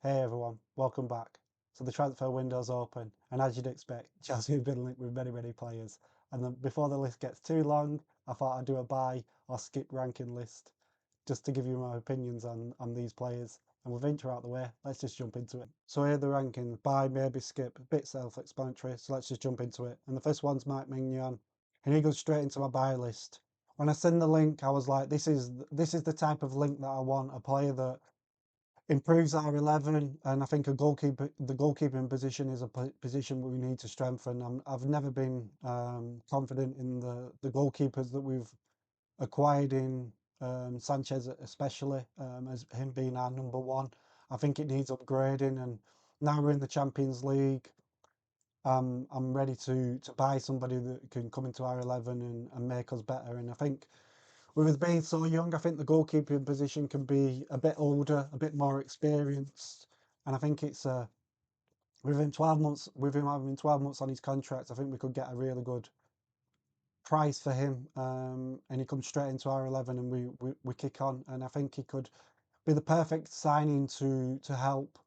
Hey everyone, welcome back. So the transfer window's open, and as you'd expect, Chelsea have been linked with many players. And then before the list gets too long, I thought I'd do a buy or skip ranking list just to give you my opinions on these players. And with intro out the way, let's just jump into it. So here are the rankings: buy, maybe skip, a bit self-explanatory. So let's just jump into it. And the first one's Maignan, and he goes straight into my buy list. When I send the link, I was like, this is the type of link that I want, a player that improves our 11, and I think the goalkeeping position is a position we need to strengthen. I've never been confident in the goalkeepers that we've acquired in Sanchez, especially as him being our number one. I think it needs upgrading, and now we're in the Champions League. I'm ready to buy somebody that can come into our 11 and make us better. And I think with us being so young, I think the goalkeeping position can be a bit older, a bit more experienced, and I think it's within 12 months, with him having 12 months on his contract, I think we could get a really good price for him, and he comes straight into our 11, and we kick on, and I think he could be the perfect signing to help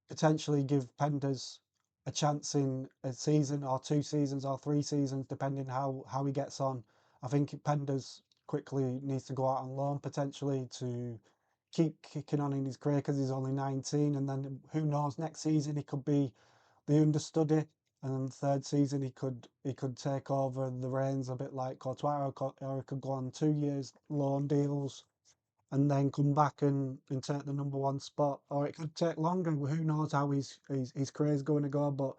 potentially give Penders a chance in a season or 2 seasons or 3 seasons, depending how he gets on. I think Penders quickly needs to go out on loan potentially to keep kicking on in his career because he's only 19, and then who knows, next season he could be the understudy, and then the third season he could take over the reins a bit like Courtois, or he could go on 2 years loan deals and then come back and take the number one spot, or it could take longer. Who knows how his career is going to go? But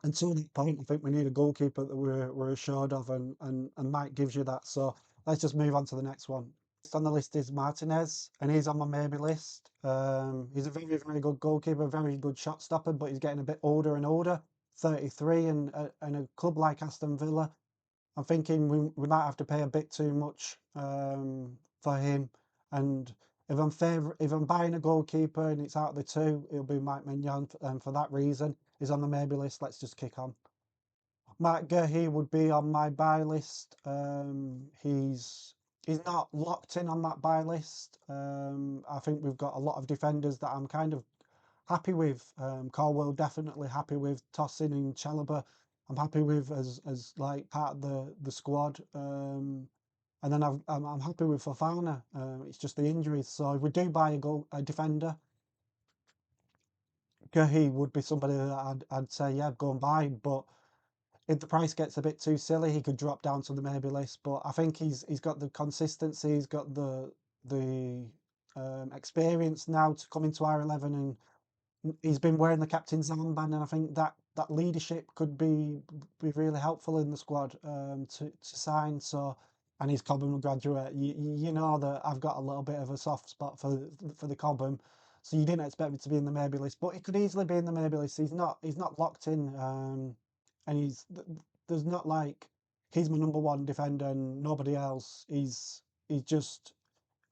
until that point, I think we need a goalkeeper that we're assured of, and Mike gives you that. So let's just move on to the next one. Next on the list is Martinez, and he's on my maybe list. He's a very good goalkeeper, very good shot stopper, but he's getting a bit older and older. 33, and a club like Aston Villa, I'm thinking we might have to pay a bit too much for him. And if I'm buying a goalkeeper and it's out of the two, it'll be Mike Maignan, and for that reason, he's on the maybe list. Let's just kick on. Marc Guéhi would be on my buy list. He's not locked in on that buy list. I think we've got a lot of defenders that I'm kind of happy with. Colwell definitely happy with. Tosin and Chalobah, I'm happy with as like part of the squad. And then I'm happy with Fofana. It's just the injuries. So if we do buy a defender, Guéhi would be somebody that I'd say yeah, go and buy. But if the price gets a bit too silly, he could drop down to the maybe list. But I think he's got the consistency, he's got the experience now to come into our 11, and he's been wearing the captain's armband, and I think that leadership could be really helpful in the squad to sign. So, and he's Cobham graduate. You know that I've got a little bit of a soft spot for the Cobham, so you didn't expect me to be in the maybe list, but he could easily be in the maybe list. He's not locked in, and there's not like he's my number one defender and nobody else. He's just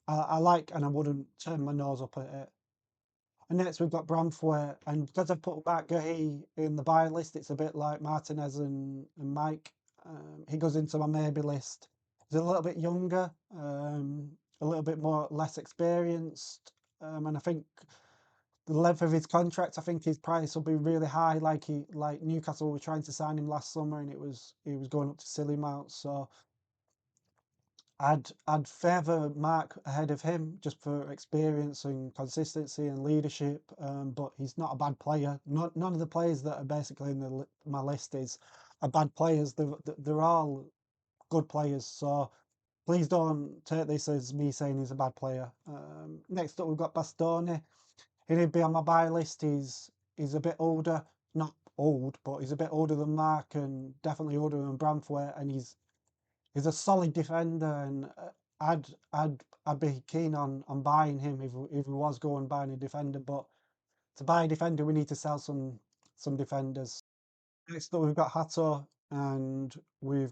I like, and I wouldn't turn my nose up at it. And next we've got Branthwaite, and because I've put back Guéhi in the buy list, it's a bit like Martinez and Mike. He goes into my maybe list. He's a little bit younger, a little bit more less experienced, and I think the length of his contract, I think his price will be really high. Like Newcastle were trying to sign him last summer, and he was going up to silly amounts. So I'd favour Mark ahead of him just for experience and consistency and leadership. But he's not a bad player. None of the players that are basically in my list are bad players. They're all good players. So please don't take this as me saying he's a bad player. Next up, we've got Bastoni. He'd be on my buy list. He's a bit older, not old, but he's a bit older than Mark, and definitely older than Branthwaite, and he's a solid defender, and I'd be keen on buying him if we was going buying a defender. But to buy a defender, we need to sell some defenders. Next up, we've got Hato, and we're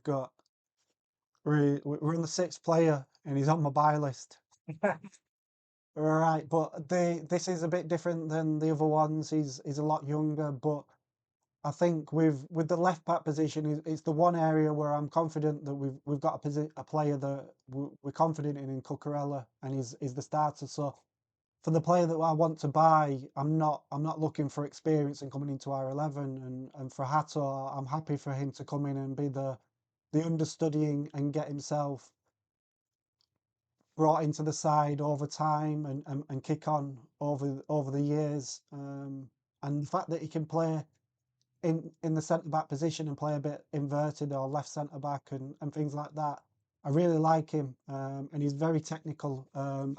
on the sixth player, and he's on my buy list. Right, but this is a bit different than the other ones. He's a lot younger, but I think with the left back position, it's the one area where I'm confident that we've got a player that we're confident in Cucurella, and he's the starter. So for the player that I want to buy, I'm not looking for experience and coming into our 11. And for Hato, I'm happy for him to come in and be the understudying and get himself brought into the side over time and kick on over the years. And the fact that he can play in the centre back position and play a bit inverted or left centre back and things like that. I really like him, and he's very technical,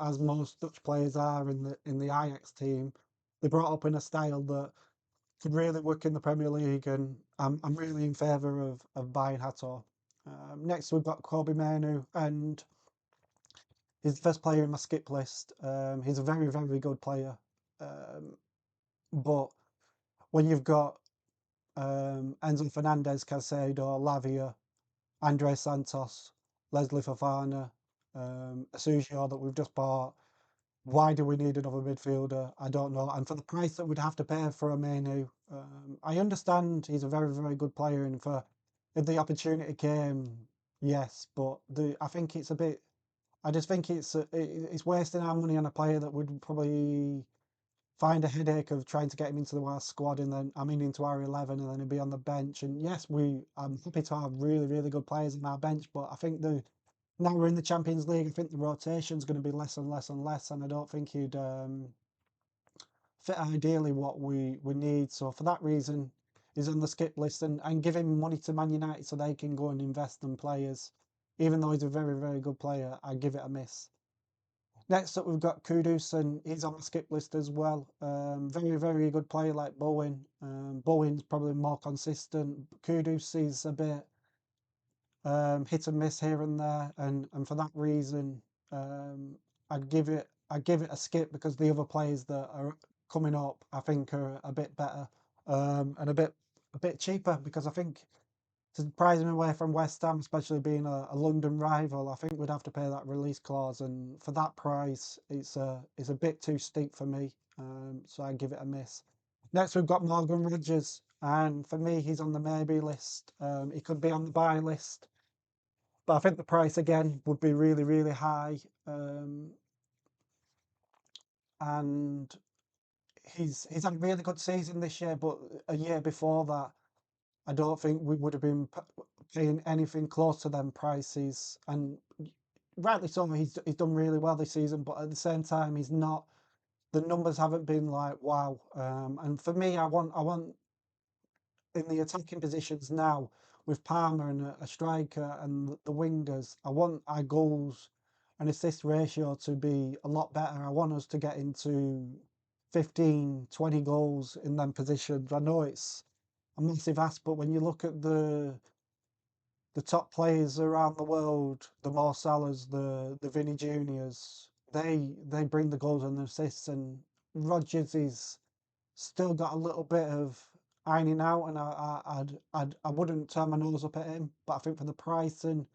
as most Dutch players are in the Ajax team. They brought up in a style that could really work in the Premier League, and I'm really in favour of buying Hato. Next, we've got Kobbie Mainoo, and he's the first player in my skip list. He's a very, very good player, but when you've got Enzo Fernandez, Caicedo, Lavia, Andre Santos, Leslie Fofana, Asujio that we've just bought. Why do we need another midfielder? I don't know. And for the price that we'd have to pay for a Mainoo, I understand he's a very, very good player, and for if the opportunity came, yes. But I think it's a bit. I just think it's wasting our money on a player that would probably find a headache of trying to get him into our squad, and then into our 11, and then he'd be on the bench. And yes, I'm happy to have really, really good players in our bench, but I think now we're in the Champions League, I think the rotation's going to be less and less and less, and I don't think he'd fit ideally what we need. So for that reason, he's on the skip list, and give him money to Man United so they can go and invest in players. Even though he's a very, very good player, I give it a miss. Next up, we've got Kudus, and he's on the skip list as well. Very, very good player like Bowen. Bowen's probably more consistent. Kudus is a bit hit and miss here and there, and for that reason, I'd give it a skip, because the other players that are coming up, I think, are a bit better, and a bit cheaper, because I think to prize him away from West Ham, especially being a London rival, I think we'd have to pay that release clause, and for that price, it's a bit too steep for me. So I give it a miss. Next, we've got Morgan Rogers, and for me, he's on the maybe list. He could be on the buy list, but I think the price again would be really, really high. And he's had a really good season this year, but a year before that, I don't think we would have been paying anything close to them prices. And rightly so, he's done really well this season, but at the same time, he's not. The numbers haven't been like wow. And for me, I want in the attacking positions now with Palmer and a striker and the wingers. I want our goals and assist ratio to be a lot better. I want us to get into 15, 20 goals in them positions. I know it's a massive ask, but when you look at the top players around the world, the Mo Salahs, the Vinny Juniors, they bring the goals and the assists, and Rodgers is still got a little bit of ironing out, and I wouldn't turn my nose up at him, but I think for the price and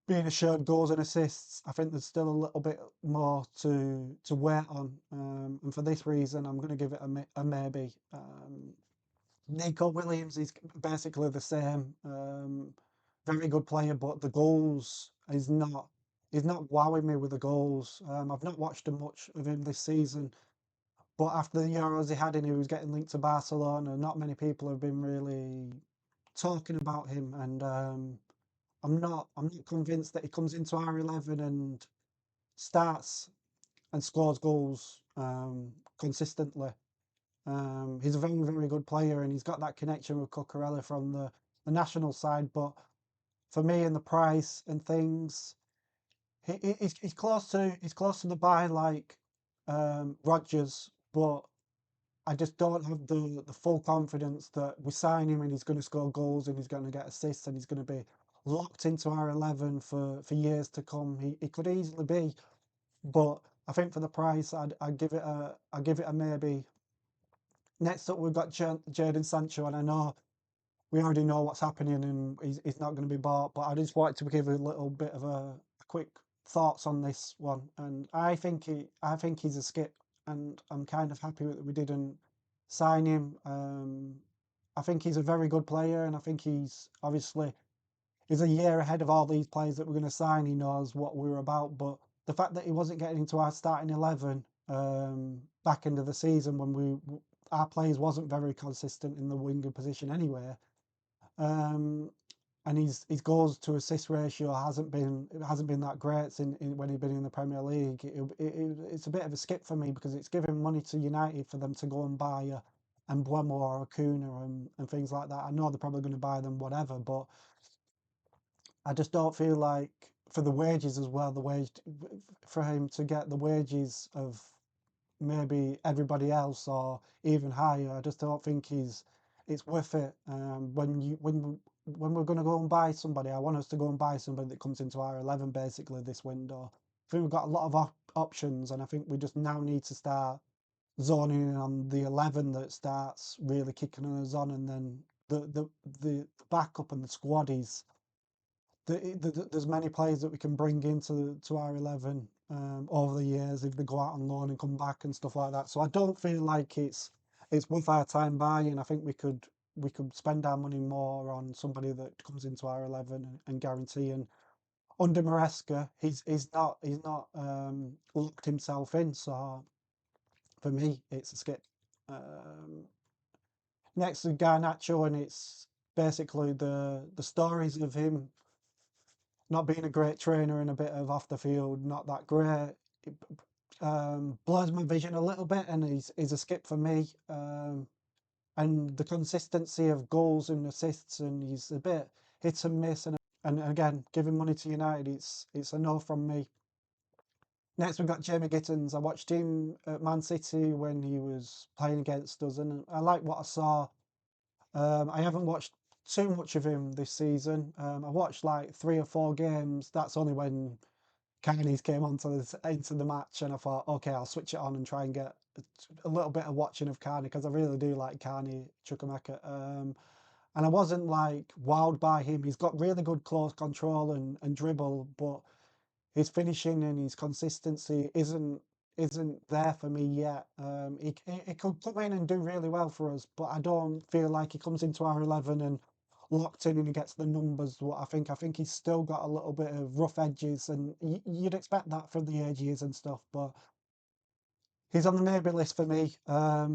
being assured goals and assists, I think there's still a little bit more to wait on, and for this reason, I'm going to give it a maybe. Nico Williams is basically the same. Very good player, but the goals is not. He's not wowing me with the goals. I've not watched much of him this season, but after the Euros he had and he was getting linked to Barcelona, not many people have been really talking about him, and I'm not convinced that he comes into our 11 and starts and scores goals consistently. He's a very, very good player, and he's got that connection with Cucurella from the national side. But for me, and the price and things, he's close to the buy like Rodgers, but I just don't have the full confidence that we sign him and he's going to score goals and he's going to get assists and he's going to be locked into our 11 for years to come. He could easily be, but I think for the price, I'd give it a maybe. Next up, we've got Jadon Sancho, and I know we already know what's happening, and he's not going to be bought. But I just wanted to give a little bit of a quick thoughts on this one, and I think he's a skip, and I'm kind of happy that we didn't sign him. I think he's a very good player, and I think he's obviously he's a year ahead of all these players that we're going to sign. He knows what we're about, but the fact that he wasn't getting into our starting 11 back into the season when our players wasn't very consistent in the winger position anyway. And his goals to assist ratio hasn't been that great when he's been in the Premier League. It's a bit of a skip for me because it's giving money to United for them to go and buy a Mbeumo or a Kuna and things like that. I know they're probably going to buy them whatever, but I just don't feel like for the wages as well, for him to get the wages of maybe everybody else or even higher, I just don't think it's worth it. When we're going to go and buy somebody, I want us to go and buy somebody that comes into our 11 basically this window. I think we've got a lot of options, and I think we just now need to start zoning in on the 11 that starts really kicking us on, and then the backup and the squad is there's many players that we can bring into our 11 over the years if they go out on loan and come back and stuff like that. So I don't feel like it's worth our time buying. I think we could spend our money more on somebody that comes into our 11 and guarantee. And under Maresca, he's not locked himself in. So for me, it's a skip. Next is Garnacho, and it's basically the stories of him not being a great trainer and a bit of off the field, not that great. It blurs my vision a little bit, and he's a skip for me. And the consistency of goals and assists, and he's a bit hit and miss. And again, giving money to United, it's a no from me. Next, we've got Jamie Gittens. I watched him at Man City when he was playing against us, and I like what I saw. I haven't watched too much of him this season. I watched like 3 or 4 games. That's only when Chinese came into the match, and I thought, okay, I'll switch it on and try and get a little bit of watching of Carney because I really do like Carney Chukwuemeka. And I wasn't like wowed by him. He's got really good close control and dribble, but his finishing and his consistency isn't there for me yet. He could come in and do really well for us, but I don't feel like he comes into our 11 and locked in and he gets the numbers. What I think he's still got a little bit of rough edges, and you'd expect that from the age he is and stuff. But he's on the maybe list for me. I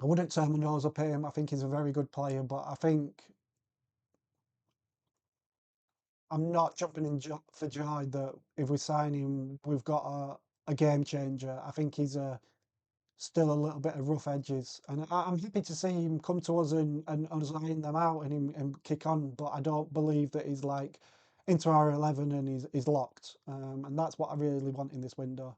wouldn't turn my nose up at him. I think he's a very good player, but I think I'm not jumping in for joy that if we sign him, we've got a game changer. I think he's still a little bit of rough edges, and I'm happy to see him come to us and us line them out and kick on. But I don't believe that he's like into our 11 and he's locked, and that's what I really want in this window.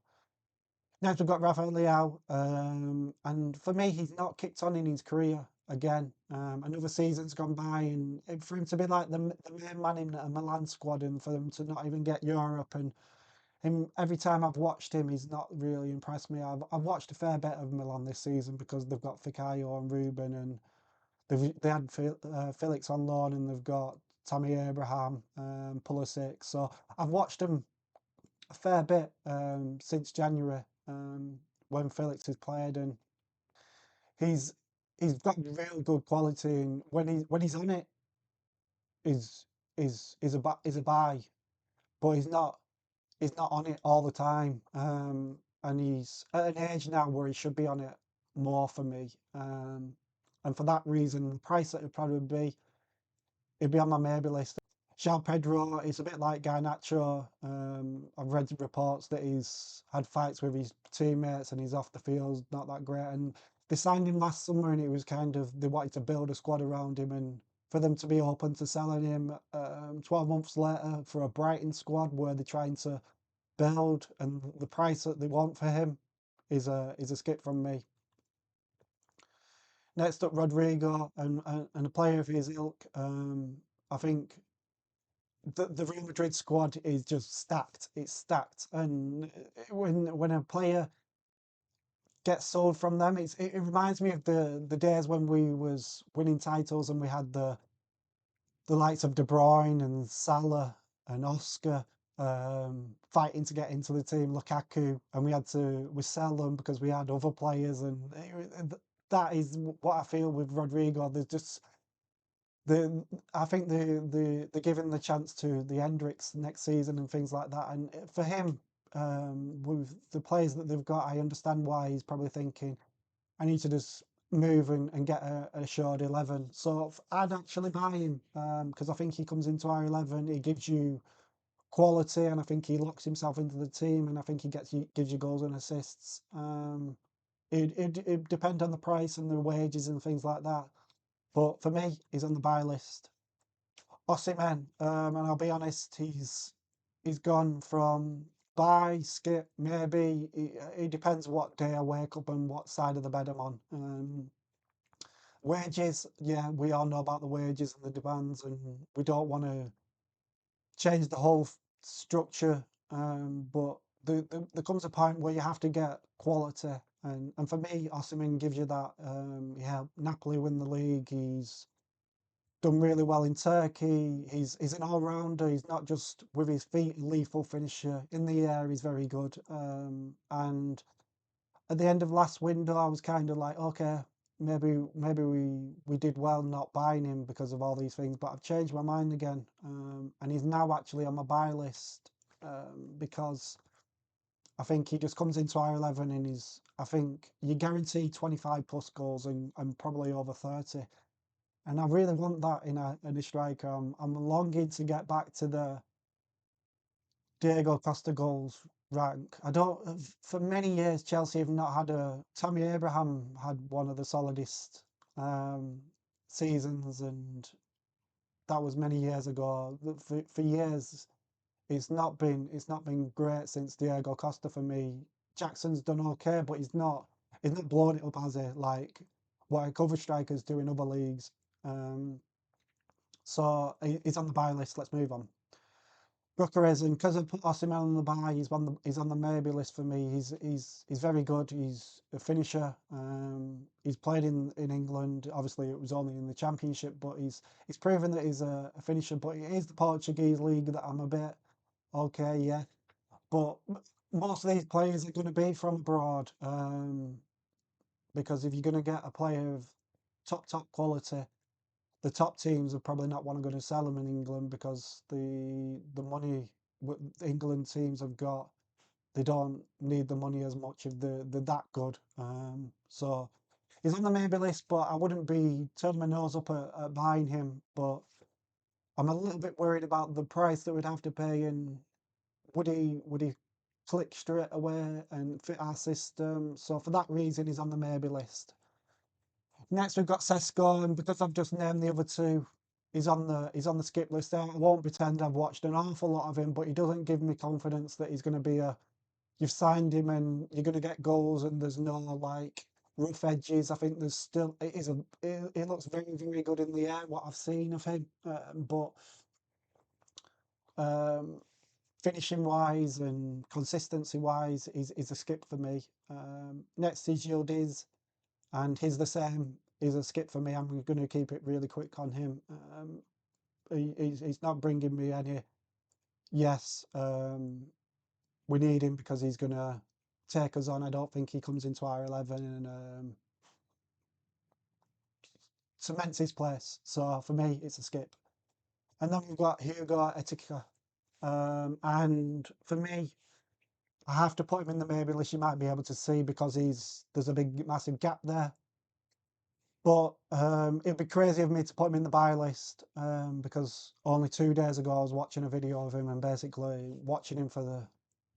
Next, we've got Rafael Leão, and for me, he's not kicked on in his career again. Another season's gone by, and for him to be like the main man in a Milan squad, and for them to not even get Europe, and him every time I've watched him, he's not really impressed me. I've watched a fair bit of Milan this season because they've got Fikayo and Ruben, and they had Felix on loan, and they've got Tammy Abraham, Pulisic. So I've watched him a fair bit since January when Felix has played, and he's got real good quality, and when he's on it, is is a buy, but he's not on it all the time, and he's at an age now where he should be on it more for me, and for that reason, the price that it'd probably be, it'd be on my maybe list. João Pedro is a bit like Garnacho. I've read reports that he's had fights with his teammates and he's off the field, not that great. And they signed him last summer, and it was kind of they wanted to build a squad around him, and for them to be open to selling him 12 months later for a Brighton squad where they're trying to build, and the price that they want for him is a skip from me. Next up, Rodrygo, and a player of his ilk. I think the Real Madrid squad is just stacked. It's stacked, and when a player gets sold from them, it reminds me of the days when we was winning titles and we had the likes of De Bruyne and Salah and Oscar fighting to get into the team, Lukaku, and we sell them because we had other players, and that is what I feel with Rodrygo. There's just I think they're giving the chance to the Hendricks next season and things like that. And for him, with the players that they've got, I understand why he's probably thinking, I need to just move and get a assured 11. So I'd actually buy him because I think he comes into our 11. He gives you quality, and I think he locks himself into the team, and I think he gives you goals and assists. It depends on the price and the wages and things like that. But for me, he's on the buy list. Osimhen, and I'll be honest, he's gone from buy, skip, maybe. It depends what day I wake up and what side of the bed I'm on. Wages, yeah, we all know about the wages and the demands, and we don't want to change the whole structure. But there comes a point where you have to get quality, and for me, Osimhen gives you that. Yeah, Napoli win the league. He's done really well in Turkey. He's an all rounder. He's not just with his feet, a lethal finisher. In the air, he's very good. And at the end of last window, I was kind of like, okay, maybe we did well not buying him because of all these things. But I've changed my mind again, and he's now actually on my buy list because I think he just comes into our 11 and he's. I think you guarantee 25 plus goals and probably over 30. And I really want that in a striker. I'm longing to get back to the Diego Costa goals rank. I don't. For many years, Chelsea have not had a. Tammy Abraham had one of the solidest um, seasons, and that was many years ago. For years, it's not been great since Diego Costa for me. Jackson's done okay, but he's not blowing it up as a like what other strikers do in other leagues. Um, so he's on the buy list. Let's move on. Gyökeres, and because I put Osimhen on the buy, he's on the maybe list for me. He's very good. He's a finisher. He's played in England. Obviously, it was only in the Championship, but he's proven that he's a finisher. But it is the Portuguese league that I'm a bit okay, yeah. But most of these players are going to be from abroad, because if you're going to get a player of top quality, the top teams are probably not want to go to sell them in England because the money England teams have got, they don't need the money as much if they're that good. So he's on the maybe list, but I wouldn't be turning my nose up at buying him. But I'm a little bit worried about the price that we'd have to pay, and would he click straight away and fit our system? So for that reason, he's on the maybe list. Next, we've got Šeško, and because I've just named the other two, he's on the skip list there. I won't pretend I've watched an awful lot of him, but he doesn't give me confidence that he's going to be a. You've signed him and you're going to get goals, and there's no like rough edges. I think there's still it is a. It looks very good in the air. What I've seen of him, but um, finishing wise and consistency wise is a skip for me. Next is Yildiz, and he's the same. He's a skip for me. I'm going to keep it really quick on him. He's not bringing me any. Yes, we need him because he's going to take us on. I don't think he comes into our 11 and cements his place. So for me, it's a skip. And then we've got Hugo Etika. And for me, I have to put him in the maybe list. You might be able to see because there's a big massive gap there. But it'd be crazy of me to put him in the buy list because only 2 days ago I was watching a video of him and basically watching him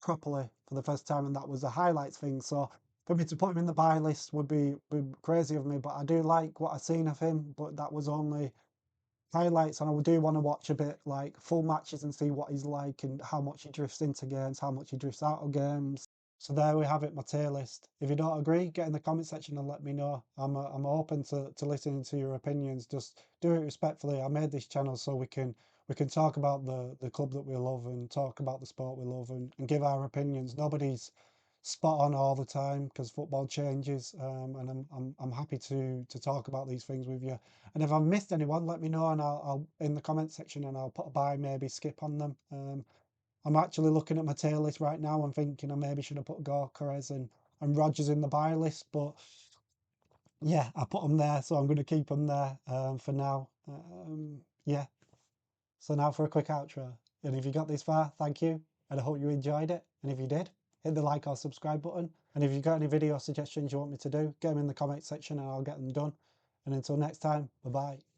properly for the first time, and that was a highlights thing. So for me to put him in the buy list would be crazy of me. But I do like what I've seen of him, but that was only highlights, and I do want to watch a bit like full matches and see what he's like and how much he drifts into games, how much he drifts out of games. So there we have it, my tier list. If you don't agree, get in the comment section and let me know. I'm open to listening to your opinions. Just do it respectfully. I made this channel so we can talk about the club that we love and talk about the sport we love and give our opinions. Nobody's spot on all the time because football changes, and I'm happy to talk about these things with you. And if I've missed anyone, let me know, and I'll in the comment section, and I'll put a buy, maybe skip on them. I'm actually looking at my tier list right now and thinking I maybe should have put Gyökeres and Rodgers in the buy list, but yeah, I put them there, so I'm going to keep them there for now. Yeah. So now for a quick outro. And if you got this far, thank you, and I hope you enjoyed it. And if you did, hit the like or subscribe button. And if you've got any video suggestions you want me to do, get them in the comment section and I'll get them done. And until next time, bye bye.